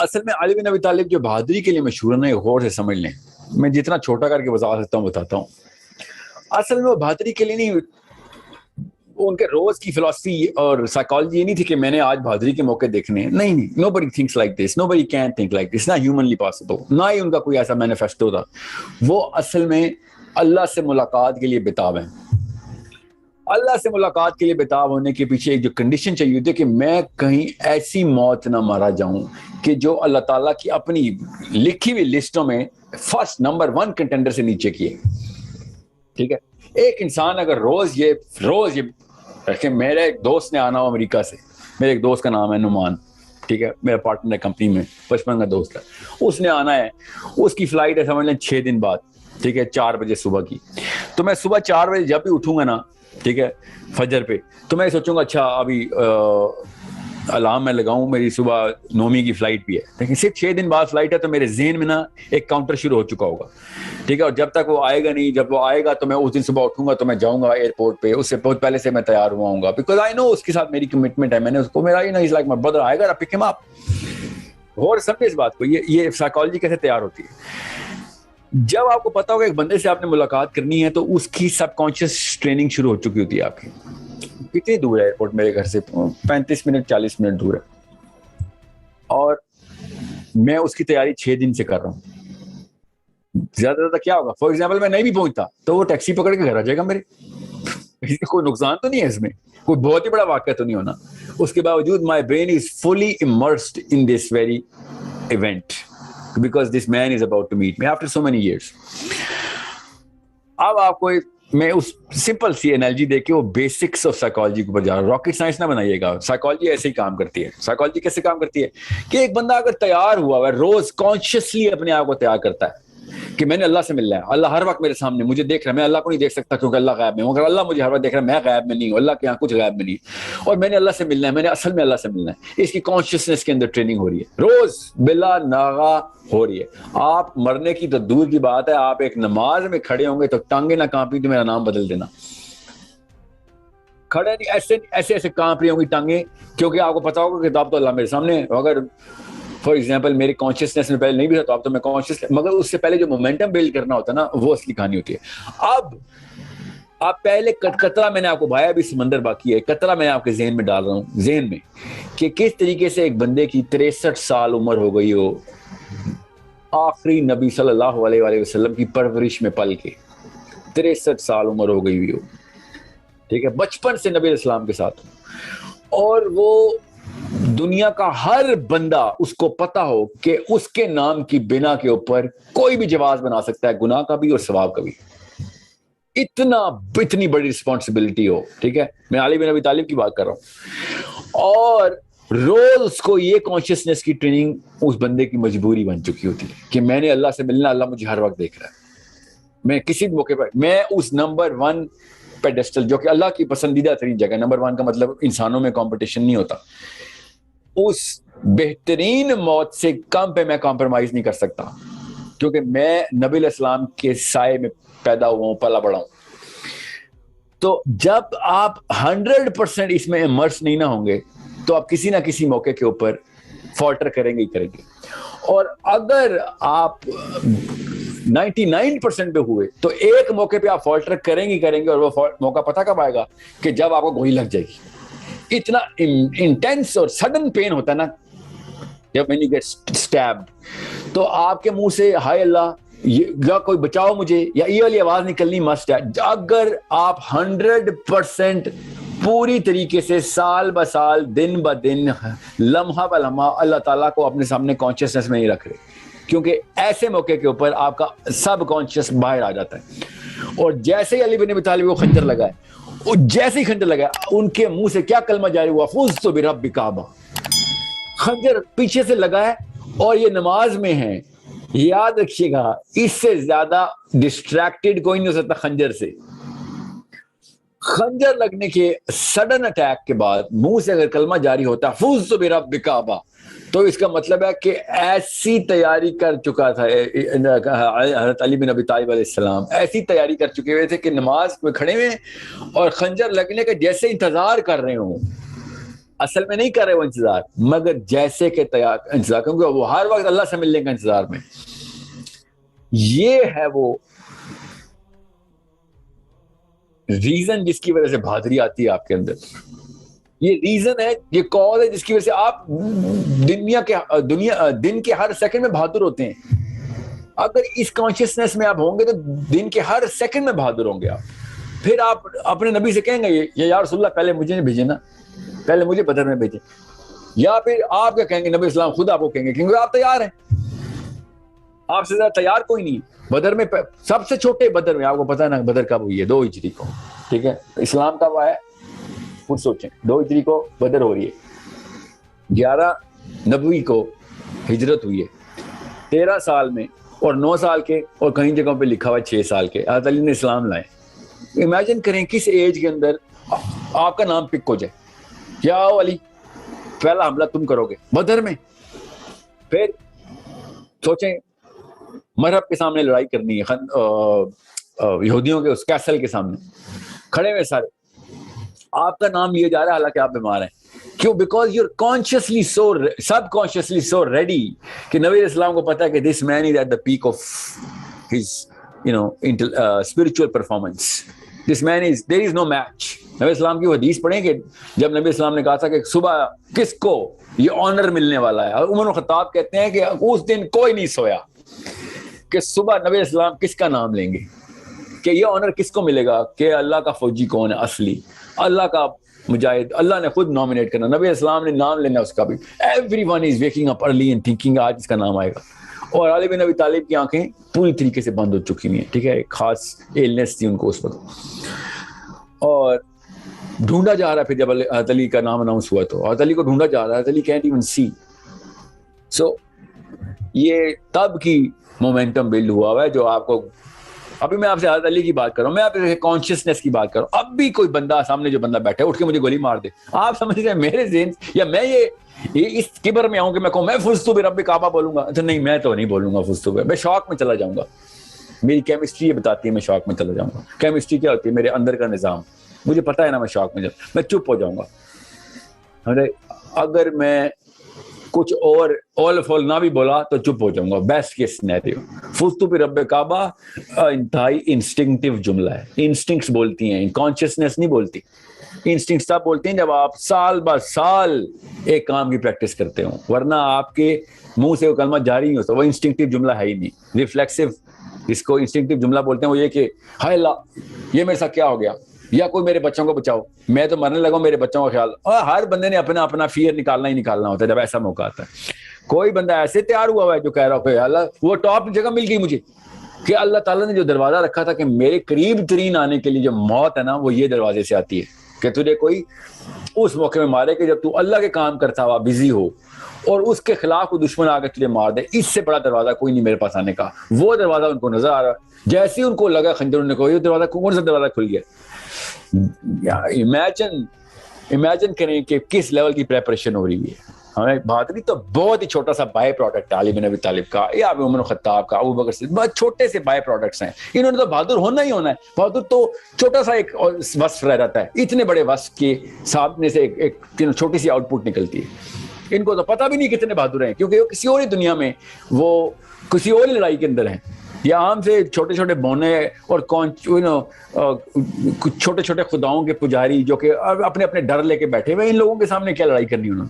اصل میں علی بن ابی طالب جو بہادری کے لیے مشہور ہے نا، غور سے سمجھ لیں، میں جتنا چھوٹا کر کے بتا سکتا ہوں بتاتا ہوں. اصل میں وہ بہادری کے لیے نہیں، ان کے روز کی فلسفی اور سائیکالوجی یہ نہیں تھی کہ میں نے آج بہادری کے موقع دیکھنے ہیں. نہیں، nobody thinks like this, nobody can think like this, نہ ہیومنلی پاسبل، نہ ہی ان کا کوئی ایسا مینیفیسٹو تھا. وہ اصل میں اللہ سے ملاقات کے لیے بتاو ہیں. اللہ سے ملاقات کے لیے بتاو ہونے کے پیچھے ایک جو کنڈیشن چاہیے ہوتی ہے کہ میں کہیں ایسی موت نہ مارا جاؤں کہ جو اللہ تعالیٰ کی اپنی لکھی ہوئی لسٹوں میں فرسٹ نمبر 1 کنٹینڈر سے نیچے کی ہے. ٹھیک ہے، ایک انسان اگر روز یہ کہ میرے ایک دوست نے آنا ہو امریکہ سے، میرے ایک دوست کا نام ہے نعمان، ٹھیک ہے، میرا پارٹنر ہے کمپنی میں، بچپن کا دوست ہے. اس نے آنا ہے، اس کی فلائٹ ہے سمجھ لیں 6 دن بعد، ٹھیک ہے، 4 بجے صبح کی. تو میں صبح 4 بجے جب بھی اٹھوں گا نا، ٹھیک ہے، فجر پہ، تو میں سوچوں گا اچھا ابھی الارم میں لگاؤں، میری صبح 9 کی فلائٹ بھی ہے، لیکن صرف 6 دن بعد فلائٹ ہے، تو میرے ذہن میں نا ایک کاؤنٹر شروع ہو چکا ہوگا. ٹھیک ہے، اور جب تک وہ آئے گا نہیں، جب وہ آئے گا تو میں اس دن صبح اٹھوں گا تو میں جاؤں گا ایئرپورٹ پہ، اس سے بہت پہلے سے میں تیار ہوا ہوں گا، بیکاز آئی نو اس کے ساتھ میری کمٹمنٹ ہے. میں نے اس کو، میرا از لائک مائی برادر، آئے گا پک ہم اپ. غور سمجھے اس بات کو، یہ سائیکالوجی کیسے تیار ہوتی ہے. جب آپ کو پتا ہوگا ایک بندے سے آپ نے ملاقات کرنی ہے تو اس کی سب کانشیس ٹریننگ شروع ہو چکی ہوتی ہے آپ کی. کتنی دور ہے ایئرپورٹ میرے گھر سے؟ 35 منٹ 40 منٹ دور ہے، اور میں اس کی تیاری 6 دن سے کر رہا ہوں. زیادہ زیادہ کیا ہوگا، فار ایگزامپل میں نہیں بھی پہنچتا تو وہ ٹیکسی پکڑ کے گھر آ جائے گا میرے. کوئی نقصان تو نہیں ہے اس میں، کوئی بہت ہی بڑا واقعہ تو نہیں ہونا. اس کے باوجود my brain is fully immersed in this very event because this man is about to meet me after so many years. اب آپ کو میں اس سمپل سی انالوجی دے کے وہ بیسکس آف سائیکالوجی کے اوپر جا رہا ہوں. راکٹ سائنس نہ بنائیے گا، سائیکالوجی ایسے ہی کام کرتی ہے. سائیکالوجی کیسے کام کرتی ہے کہ ایک بندہ اگر تیار ہوا ہے، روز کانشیسلی اپنے آپ کو تیار کرتا ہے کہ میں نے اللہ سے ملنا ہے، اللہ ہر وقت میرے سامنے مجھے دیکھ رہا ہے، میں اللہ کو نہیں دیکھ سکتا کیونکہ اللہ غائب میں ہوں، اگر اللہ مجھے ہر وقت دیکھ رہا ہے، میں غائب میں نہیں ہوں، اللہ کے یہاں کچھ غائب میں نہیں، اور میں نے اللہ سے ملنا ہے، میں نے اصل میں اللہ سے ملنا ہے. اس کی کانشیسنس کے اندر ٹریننگ ہو رہی ہے، روز بلا ناغا ہو رہی ہے. آپ مرنے کی تو دور کی بات ہے، آپ ایک نماز میں کھڑے ہوں گے تو ٹانگیں نہ کانپی تو میرا نام بدل دینا. کھڑے نہیں، ایسے ایسے ایسے کانپ رہی ہوں گی ٹانگیں، کیونکہ آپ کو پتا ہوگا کہ اب تو اللہ میرے سامنے ہے. اگر فار ایگزامپل میری کانشیسنس میں پہلے نہیں بھی تھا تو اب تو میں کانشیس، مگر اس سے پہلے جو مومنٹم بلڈ کرنا ہوتا ہے نا، وہ اصلی کہانی ہوتی ہے. اب آپ پہلے قطرہ میں نے آپ کو بھایا، ابھی سمندر باقی ہے، قطرہ میں آپ کے ذہن میں ڈال رہا ہوں، ذہن میں، کہ کس طریقے سے ایک بندے کی 63 سال عمر ہو گئی ہو، آخری نبی صلی اللہ علیہ وآلہ وسلم کی پرورش میں پل کے 63 سال عمر ہو گئی ہوئی ہو، ٹھیک ہے، بچپن سے نبی علیہ السلام کے ساتھ، اور وہ دنیا کا ہر بندہ اس کو پتا ہو کہ اس کے نام کی بنا کے اوپر کوئی بھی جواز بنا سکتا ہے، گناہ کا بھی اور ثواب کا بھی. اتنی بڑی رسپانسبلٹی ہو، ٹھیک ہے، میں علی بن ابی طالب کی بات کر رہا ہوں، اور روز اس کو یہ کانشیسنس کی ٹریننگ اس بندے کی مجبوری بن چکی ہوتی ہے کہ میں نے اللہ سے ملنا، اللہ مجھے ہر وقت دیکھ رہا ہے. میں کسی موقع پر میں اس نمبر 1 پیڈسٹل، جو کہ اللہ کی پسندیدہ ترین جگہ، نمبر 1 کا مطلب انسانوں میں کمپٹیشن نہیں ہوتا، اس بہترین موت سے کم پہ میں کمپرومائز نہیں کر سکتا، کیونکہ میں نبی علیہ السلام کے سائے میں پیدا ہوا ہوں، پلا بڑا ہوں. تو جب آپ 100% اس میں امرس نہیں نہ ہوں گے تو آپ کسی نہ کسی موقع کے اوپر فالٹر کریں گے ہی کریں گے. اور اگر آپ 99% پہ ہوئے تو ایک موقع پہ آپ فالٹر کریں گے، اور وہ موقع پتہ کب آئے گا کہ جب آپ کو گولی لگ جائے گی. اتنا انٹینس اور سڈن پین ہوتا ہے نا جب when you get stabbed، تو آپ کے منہ سے ہائے اللہ یا کوئی بچاؤ مجھے، یا یہ والی آواز نکلنی مسٹ ہے. اگر آپ 100% پوری طریقے سے سال ب سال، دن ب دن، لمحہ ب لمحہ اللہ تعالیٰ کو اپنے سامنے کانشیسنس میں نہیں رکھ رہے، کیونکہ ایسے موقع کے اوپر آپ کا سب کانشیس باہر آ جاتا ہے. اور جیسے ہی علی بن ابی طالب کو خنجر لگا ہے، اور جیسے ہی خنجر لگا ہے، ان کے منہ سے کیا کلمہ جاری ہوا، فزت برب کعبہ. خنجر پیچھے سے لگا ہے اور یہ نماز میں ہے. یاد رکھیے گا، اس سے زیادہ ڈسٹریکٹڈ کوئی نہیں ہو سکتا خنجر سے. خنجر لگنے کے سڈن اٹیک کے بعد منہ سے اگر کلمہ جاری ہوتا ہے فزت برب کعبہ، تو اس کا مطلب ہے کہ ایسی تیاری کر چکا تھا حضرت علی بن ابی طالب علیہ السلام، ایسی تیاری کر چکے ہوئے تھے کہ نماز میں کھڑے ہوئے اور خنجر لگنے کا جیسے انتظار کر رہے ہوں. اصل میں نہیں کر رہے وہ انتظار، مگر جیسے کہ انتظار، کیونکہ وہ ہر وقت اللہ سے ملنے کا انتظار میں. یہ ہے وہ ریزن جس کی وجہ سے بہادری آتی ہے آپ کے اندر. یہ ریزن ہے، یہ کاز ہے جس کی وجہ سے آپ دن کے ہر سیکنڈ میں بہادر ہوتے ہیں. اگر اس کانشیسنیس میں آپ ہوں گے تو دن کے ہر سیکنڈ میں بہادر ہوں گے آپ. پھر آپ اپنے نبی سے کہیں گے یا رسول اللہ پہلے مجھے نہیں بھیجے نا، پہلے مجھے بدر میں بھیجے. یا پھر آپ کیا کہیں گے، نبی اسلام خود آپ کو کہیں گے کیونکہ آپ تیار ہیں. آپ سے زیادہ تیار کوئی نہیں. بدر میں سب سے چھوٹے بدر میں، آپ کو پتا ہے نا بدر کب ہوئی ہے؟ 2 ہجری کو. ٹھیک ہے، اسلام کب آیا خود سوچیں. 2 ہجری کو بدر ہو رہی ہے، 11 نبوی کو ہجرت ہوئی ہے. 13 سال میں اور 9 سال کے، اور کہیں جگہوں پہ لکھا ہوا ہے 6 سال کے حضرت علی نے اسلام لائے. امیجن کریں کس ایج کے اندر آپ کا نام پک ہو جائے، یا علی پہلا حملہ تم کرو گے بدر میں. پھر سوچیں مرحب کے سامنے لڑائی کرنی ہے، یہودیوں کے اس کیسل کے سامنے کھڑے ہوئے سارے، آپ کا نام لیا جا رہا ہے حالانکہ آپ بیمار ہیں. کیوں؟ Because you consciously subconsciously so ready کہ نبی علیہ السلام کو پتا ہے کہ this man is at the peak of his spiritual performance. This man is there is no match. نبی السلام کی وہ حدیث پڑھیں کہ جب نبی السلام نے کہا تھا کہ صبح کس کو یہ آنر ملنے والا ہے، عمر الخطاب کہتے ہیں کہ اس دن کوئی نہیں سویا کہ صبح نبی السلام کس کا نام لیں گے، کہ یہ آنر کس کو ملے گا، کہ اللہ کا فوجی کون ہے اصلی، اللہ کا مجاہد، اللہ نے خود نامنیٹ کرنا، نبی السلام نے نام لینا اس کا بھی. Everyone is waking up early and thinking آج اس کا نام آئے گا. اور علی بن ابی طالب کی آنکھیں پوری طریقے سے بند ہو چکی ہیں. ٹھیک ہے، ایک خاص ایلنس تھی ان کو اس وقت، اور ڈھونڈا جا رہا ہے. پھر جب حضرت علی کا نام اناؤنس ہوا تو حضرت علی کو ڈھونڈا جا رہا ہے. حضرت علی کینٹ ایون سی. سو یہ تب کی مومنٹم بلڈ ہوا ہے جو آپ کو. ابھی میں آپ سے حضرت علی کی بات کر رہا ہوں، میں آپ سے کانشیسنیس کی بات کر رہا ہوں. اب بھی کوئی بندہ سامنے جو بندہ بیٹھا ہے اٹھ کے مجھے گولی مار دے، آپ سمجھ رہے ہیں میرے ذہن یا میں یہ اس کبر میں آؤں کہ میں کہوں میں فزت برب کعبہ بولوں گا؟ تو نہیں، میں تو نہیں بولوں گا فزت برب. میں شوق میں چلا جاؤں گا. میری کیمسٹری یہ بتاتی ہے میں شوق میں چلا جاؤں گا. کیمسٹری کیا ہوتی ہے؟ میرے اندر کا نظام. مجھے پتا ہے نا، میں شوق میں جاؤں، میں چپ ہو جاؤں گا. اگر میں کچھ اور اول فول نہ بھی بولا تو چپ ہو جاؤں گا. Best case scenario. فزت برب کعبہ انتہائی انسٹنکٹیو جملہ ہے. انسٹنکٹس بولتی ہیں، کانشیسنیس نہیں بولتی. انسٹنکٹس تب بولتے ہیں جب آپ سال بہ سال ایک کام کی پریکٹس کرتے ہوں، ورنہ آپ کے منہ سے وہ کلمہ جاری نہیں ہوتا. وہ انسٹنکٹیو جملہ ہے ہی نہیں. ریفلیکسو اس کو انسٹنکٹیو جملہ بولتے ہیں. وہ یہ کہ ہائے اللہ یہ میرے ساتھ کیا ہو گیا، یا کوئی میرے بچوں کو بچاؤ، میں تو مرنے لگا ہوں، میرے بچوں کا خیال. اور ہر بندے نے اپنا اپنا فیئر نکالنا ہی نکالنا ہوتا ہے جب ایسا موقع آتا ہے. کوئی بندہ ایسے تیار ہوا ہے جو کہہ رہا ہو کہ اللہ وہ ٹاپ جگہ مل گئی مجھے، کہ اللہ تعالیٰ نے جو دروازہ رکھا تھا کہ میرے قریب ترین آنے کے لیے جو موت ہے نا، وہ یہ دروازے سے آتی ہے کہ تجھے کوئی اس موقع میں مارے کہ جب تو اللہ کے کام کرتا ہوا بزی ہو اور اس کے خلاف کوئی دشمن آ کے تجھے مار دے. اس سے بڑا دروازہ کوئی نہیں میرے پاس آنے کا. وہ دروازہ ان کو نظر آ رہا. جیسے ہی ان کو لگا خنجر نے کہا یہ دروازہ کون سا دروازہ کھل گیا. امیجن کریں کہ کس لیول کی پریپریشن ہو رہی ہے. ہمیں بہادری تو بہت ہی چھوٹا سا بائی پروڈکٹ ہے علی بن ابی طالب کا یا عمر الخطاب کا، ابو بکر صدیق، بہت چھوٹے سے بائی پروڈکٹس ہیں. انہوں نے تو بہادر ہونا ہی ہونا ہے. بہادر تو چھوٹا سا ایک وصف رہ جاتا ہے، اتنے بڑے وصف کے سامنے سے ایک چھوٹی سی آؤٹ پٹ نکلتی ہے. ان کو تو پتہ بھی نہیں کتنے بہادر ہیں، کیونکہ وہ کسی اور ہی دنیا میں، وہ کسی اور لڑائی کے اندر ہیں. یا عام سے چھوٹے چھوٹے بونے اور چھوٹے چھوٹے خداؤں کے پجاری جو کہ اپنے اپنے ڈر لے کے بیٹھے ہوئے، ان لوگوں کے سامنے کیا لڑائی کرنی انہوں نے.